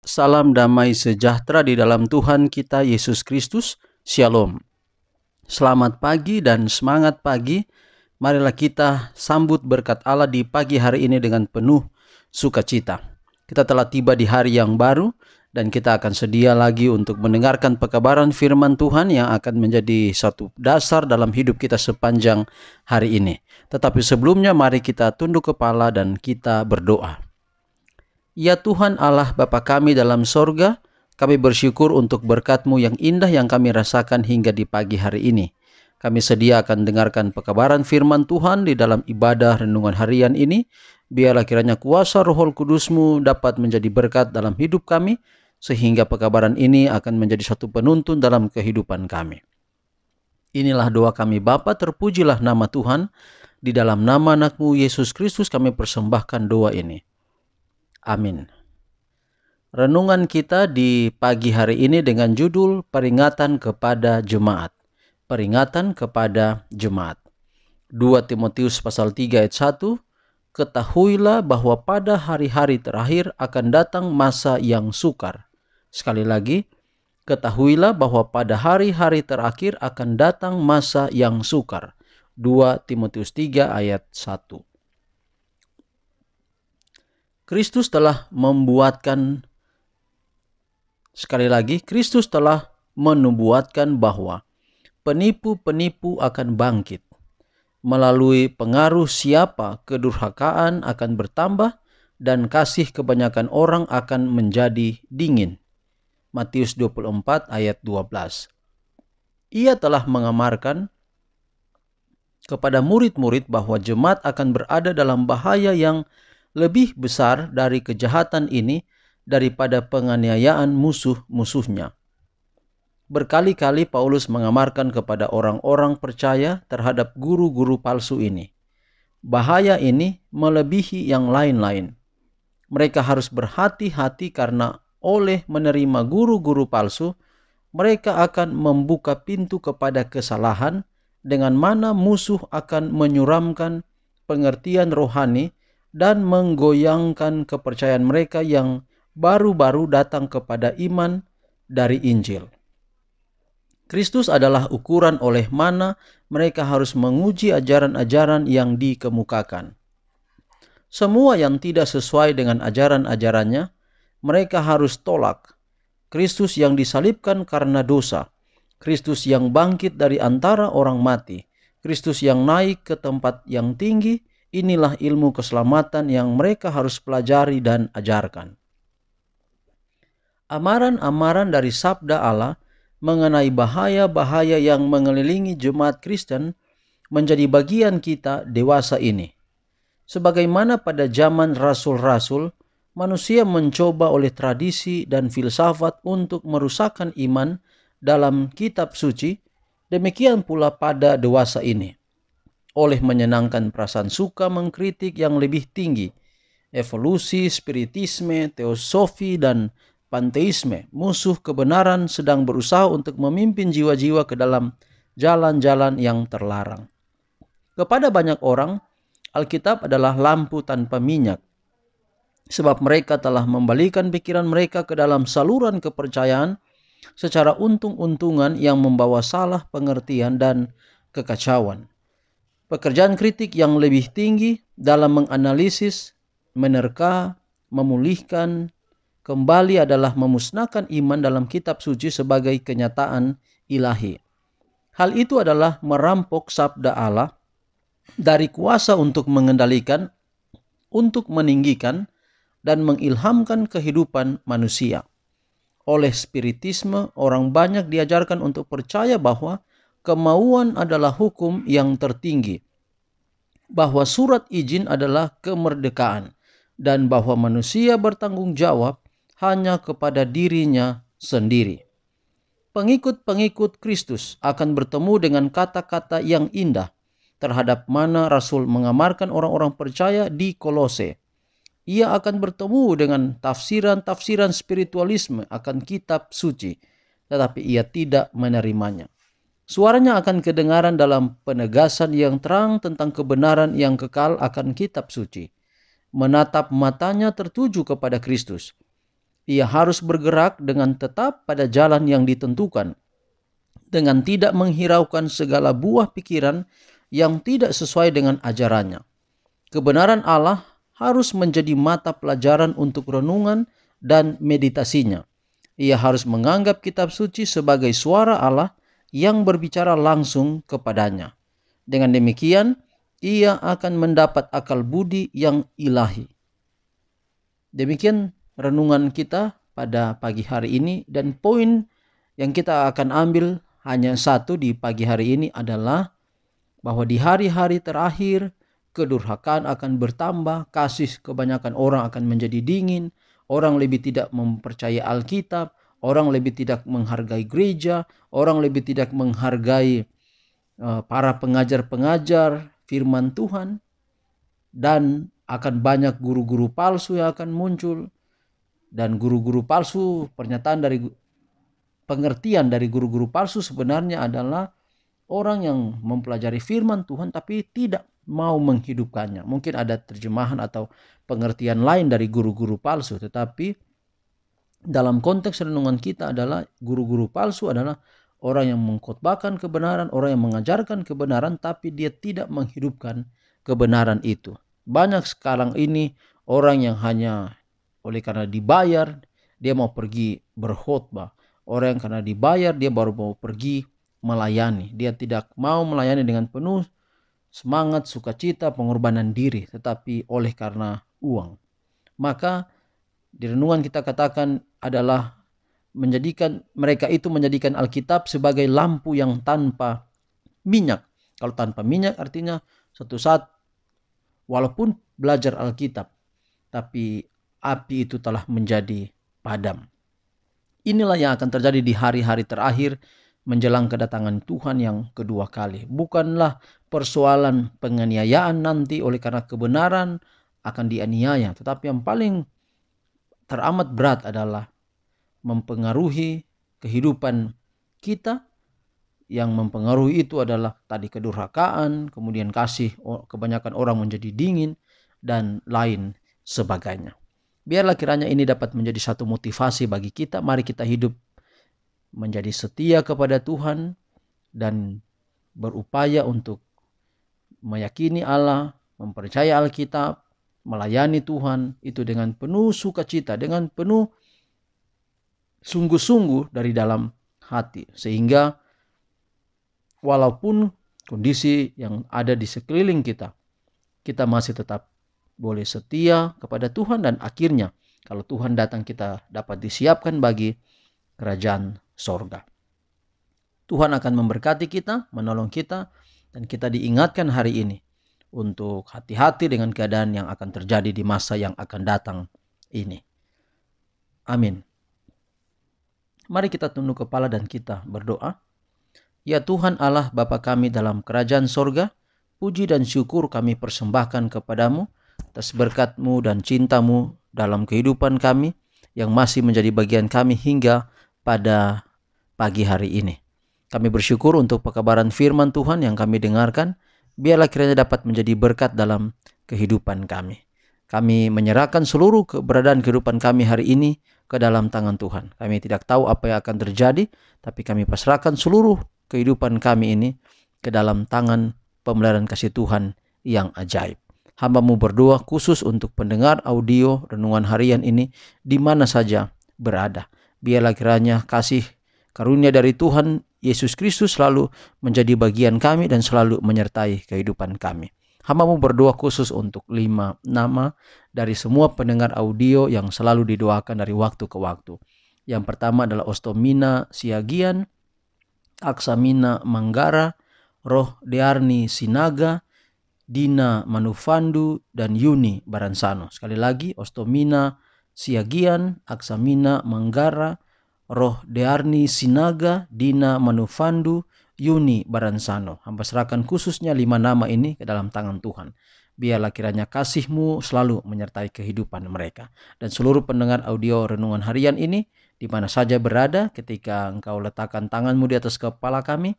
Salam damai sejahtera di dalam Tuhan kita Yesus Kristus. Shalom. Selamat pagi dan semangat pagi. Marilah kita sambut berkat Allah di pagi hari ini dengan penuh sukacita. Kita telah tiba di hari yang baru dan kita akan sedia lagi untuk mendengarkan pekabaran firman Tuhan yang akan menjadi satu dasar dalam hidup kita sepanjang hari ini. Tetapi sebelumnya mari kita tunduk kepala dan kita berdoa. Ya Tuhan Allah Bapa kami dalam sorga, kami bersyukur untuk berkat-Mu yang indah yang kami rasakan hingga di pagi hari ini. Kami sedia akan dengarkan pekabaran firman Tuhan di dalam ibadah renungan harian ini. Biarlah kiranya kuasa Roh Kudus-Mu dapat menjadi berkat dalam hidup kami, sehingga pekabaran ini akan menjadi satu penuntun dalam kehidupan kami. Inilah doa kami Bapa, terpujilah nama Tuhan. Di dalam nama anak-Mu Yesus Kristus kami persembahkan doa ini. Amin. Renungan kita di pagi hari ini dengan judul Peringatan kepada Jemaat. Peringatan kepada Jemaat. 2 Timotius pasal 3 ayat 1. Ketahuilah bahwa pada hari-hari terakhir akan datang masa yang sukar. Sekali lagi, ketahuilah bahwa pada hari-hari terakhir akan datang masa yang sukar. 2 Timotius 3 ayat 1. Kristus telah membuatkan, sekali lagi, Kristus telah menubuatkan bahwa penipu-penipu akan bangkit. Melalui pengaruh siapa kedurhakaan akan bertambah dan kasih kebanyakan orang akan menjadi dingin. Matius 24 ayat 12. Ia telah mengamarkan kepada murid-murid bahwa jemaat akan berada dalam bahaya yang lebih besar dari kejahatan ini daripada penganiayaan musuh-musuhnya. Berkali-kali Paulus mengamarkan kepada orang-orang percaya terhadap guru-guru palsu ini. Bahaya ini melebihi yang lain-lain. Mereka harus berhati-hati karena oleh menerima guru-guru palsu, mereka akan membuka pintu kepada kesalahan, dengan mana musuh akan menyuramkan pengertian rohani dan menggoyangkan kepercayaan mereka yang baru-baru datang kepada iman dari Injil. Kristus adalah ukuran oleh mana mereka harus menguji ajaran-ajaran yang dikemukakan. Semua yang tidak sesuai dengan ajaran-ajarannya, mereka harus tolak. Kristus yang disalibkan karena dosa, Kristus yang bangkit dari antara orang mati, Kristus yang naik ke tempat yang tinggi, inilah ilmu keselamatan yang mereka harus pelajari dan ajarkan. Amaran-amaran dari sabda Allah mengenai bahaya-bahaya yang mengelilingi jemaat Kristen menjadi bagian kita dewasa ini. Sebagaimana pada zaman rasul-rasul, manusia mencoba oleh tradisi dan filsafat untuk merusakkan iman dalam kitab suci, demikian pula pada dewasa ini. Oleh menyenangkan perasaan suka mengkritik yang lebih tinggi, evolusi, spiritisme, teosofi, dan panteisme, musuh kebenaran sedang berusaha untuk memimpin jiwa-jiwa ke dalam jalan-jalan yang terlarang. Kepada banyak orang, Alkitab adalah lampu tanpa minyak, sebab mereka telah membalikan pikiran mereka ke dalam saluran kepercayaan secara untung-untungan yang membawa salah pengertian dan kekacauan. Pekerjaan kritik yang lebih tinggi dalam menganalisis, menerka, memulihkan kembali adalah memusnahkan iman dalam kitab suci sebagai kenyataan ilahi. Hal itu adalah merampok sabda Allah dari kuasa untuk mengendalikan, untuk meninggikan, dan mengilhamkan kehidupan manusia. Oleh spiritisme, orang banyak diajarkan untuk percaya bahwa kemauan adalah hukum yang tertinggi, bahwa surat izin adalah kemerdekaan, dan bahwa manusia bertanggung jawab hanya kepada dirinya sendiri. Pengikut-pengikut Kristus akan bertemu dengan kata-kata yang indah terhadap mana Rasul mengamarkan orang-orang percaya di Kolose. Ia akan bertemu dengan tafsiran-tafsiran spiritualisme akan kitab suci, tetapi ia tidak menerimanya. Suaranya akan kedengaran dalam penegasan yang terang tentang kebenaran yang kekal akan kitab suci. Menatap matanya tertuju kepada Kristus. Ia harus bergerak dengan tetap pada jalan yang ditentukan, dengan tidak menghiraukan segala buah pikiran yang tidak sesuai dengan ajarannya. Kebenaran Allah harus menjadi mata pelajaran untuk renungan dan meditasinya. Ia harus menganggap kitab suci sebagai suara Allah yang berbicara langsung kepadanya. Dengan demikian, ia akan mendapat akal budi yang ilahi. Demikian renungan kita pada pagi hari ini, dan poin yang kita akan ambil hanya satu di pagi hari ini adalah bahwa di hari-hari terakhir kedurhakaan akan bertambah, kasih kebanyakan orang akan menjadi dingin, orang lebih tidak mempercayai Alkitab, orang lebih tidak menghargai gereja, orang lebih tidak menghargai para pengajar-pengajar firman Tuhan, dan akan banyak guru-guru palsu yang akan muncul. Dan guru-guru palsu, pengertian dari guru-guru palsu sebenarnya adalah orang yang mempelajari firman Tuhan tapi tidak mau menghidupkannya. Mungkin ada terjemahan atau pengertian lain dari guru-guru palsu, tetapi dalam konteks renungan kita adalah guru-guru palsu adalah orang yang mengkhotbahkan kebenaran, orang yang mengajarkan kebenaran, tapi dia tidak menghidupkan kebenaran itu. Banyak sekarang ini orang yang hanya oleh karena dibayar, dia mau pergi berkhotbah. Orang yang karena dibayar, dia baru mau pergi melayani. Dia tidak mau melayani dengan penuh semangat, sukacita, pengorbanan diri, tetapi oleh karena uang. Maka di renungan kita katakan adalah mereka itu menjadikan Alkitab sebagai lampu yang tanpa minyak. Kalau tanpa minyak artinya suatu saat walaupun belajar Alkitab, tapi api itu telah menjadi padam. Inilah yang akan terjadi di hari-hari terakhir menjelang kedatangan Tuhan yang kedua kali. Bukanlah persoalan penganiayaan nanti oleh karena kebenaran akan dianiaya, tetapi yang paling teramat berat adalah mempengaruhi kehidupan kita. Yang mempengaruhi itu adalah tadi kedurhakaan, kemudian kasih kebanyakan orang menjadi dingin, dan lain sebagainya. Biarlah kiranya ini dapat menjadi satu motivasi bagi kita. Mari kita hidup menjadi setia kepada Tuhan dan berupaya untuk meyakini Allah, mempercayai Alkitab, melayani Tuhan itu dengan penuh sukacita, dengan penuh sungguh-sungguh dari dalam hati, sehingga walaupun kondisi yang ada di sekeliling kita, kita masih tetap boleh setia kepada Tuhan, dan akhirnya kalau Tuhan datang kita dapat disiapkan bagi kerajaan sorga. Tuhan akan memberkati kita, menolong kita, dan kita diingatkan hari ini untuk hati-hati dengan keadaan yang akan terjadi di masa yang akan datang ini. Amin. Mari kita tunduk kepala dan kita berdoa. Ya Tuhan Allah Bapa kami dalam kerajaan sorga, puji dan syukur kami persembahkan kepadamu atas berkat-Mu dan cinta-Mu dalam kehidupan kami yang masih menjadi bagian kami hingga pada pagi hari ini. Kami bersyukur untuk pekabaran firman Tuhan yang kami dengarkan. Biarlah kiranya dapat menjadi berkat dalam kehidupan kami. Kami menyerahkan seluruh keberadaan kehidupan kami hari ini ke dalam tangan Tuhan. Kami tidak tahu apa yang akan terjadi, tapi kami pasrahkan seluruh kehidupan kami ini ke dalam tangan pemeliharaan kasih Tuhan yang ajaib. Hamba-Mu berdoa khusus untuk pendengar audio renungan harian ini di mana saja berada. Biarlah kiranya kasih karunia dari Tuhan Yesus Kristus selalu menjadi bagian kami dan selalu menyertai kehidupan kami. Hamba-Mu berdoa khusus untuk 5 nama dari semua pendengar audio yang selalu didoakan dari waktu ke waktu. Yang pertama adalah Ostomina Siagian, Aksamina Manggara, Roh Dearni Sinaga, Dina Manufandu, dan Yuni Baransano. Sekali lagi, Ostomina Siagian, Aksamina Manggara, Roh Dearni Sinaga, Dina Manufandu, Yuni Baransano. Hamba serahkan khususnya 5 nama ini ke dalam tangan Tuhan. Biarlah kiranya kasih-Mu selalu menyertai kehidupan mereka. Dan seluruh pendengar audio renungan harian ini, di mana saja berada, ketika Engkau letakkan tangan-Mu di atas kepala kami,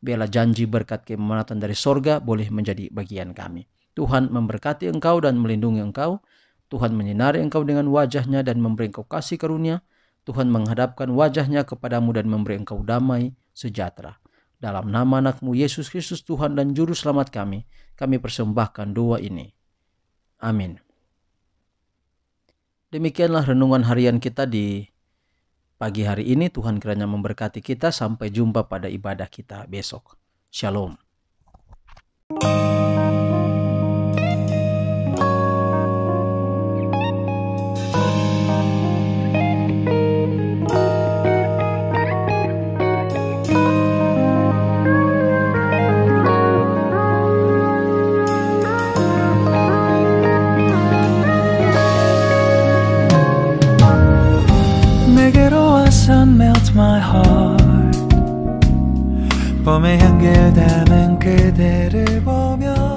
biarlah janji berkat kemenangan dari sorga boleh menjadi bagian kami. Tuhan memberkati engkau dan melindungi engkau. Tuhan menyinari engkau dengan wajah-Nya dan memberi engkau kasih karunia. Tuhan menghadapkan wajah-Nya kepadamu dan memberi engkau damai sejahtera. Dalam nama anak-Mu Yesus Kristus Tuhan dan Juru Selamat kami persembahkan doa ini. Amin. Demikianlah renungan harian kita di pagi hari ini. Tuhan kiranya memberkati kita. Sampai jumpa pada ibadah kita besok. Shalom. Melt my heart 봄의 향기를 담은 그대를 보며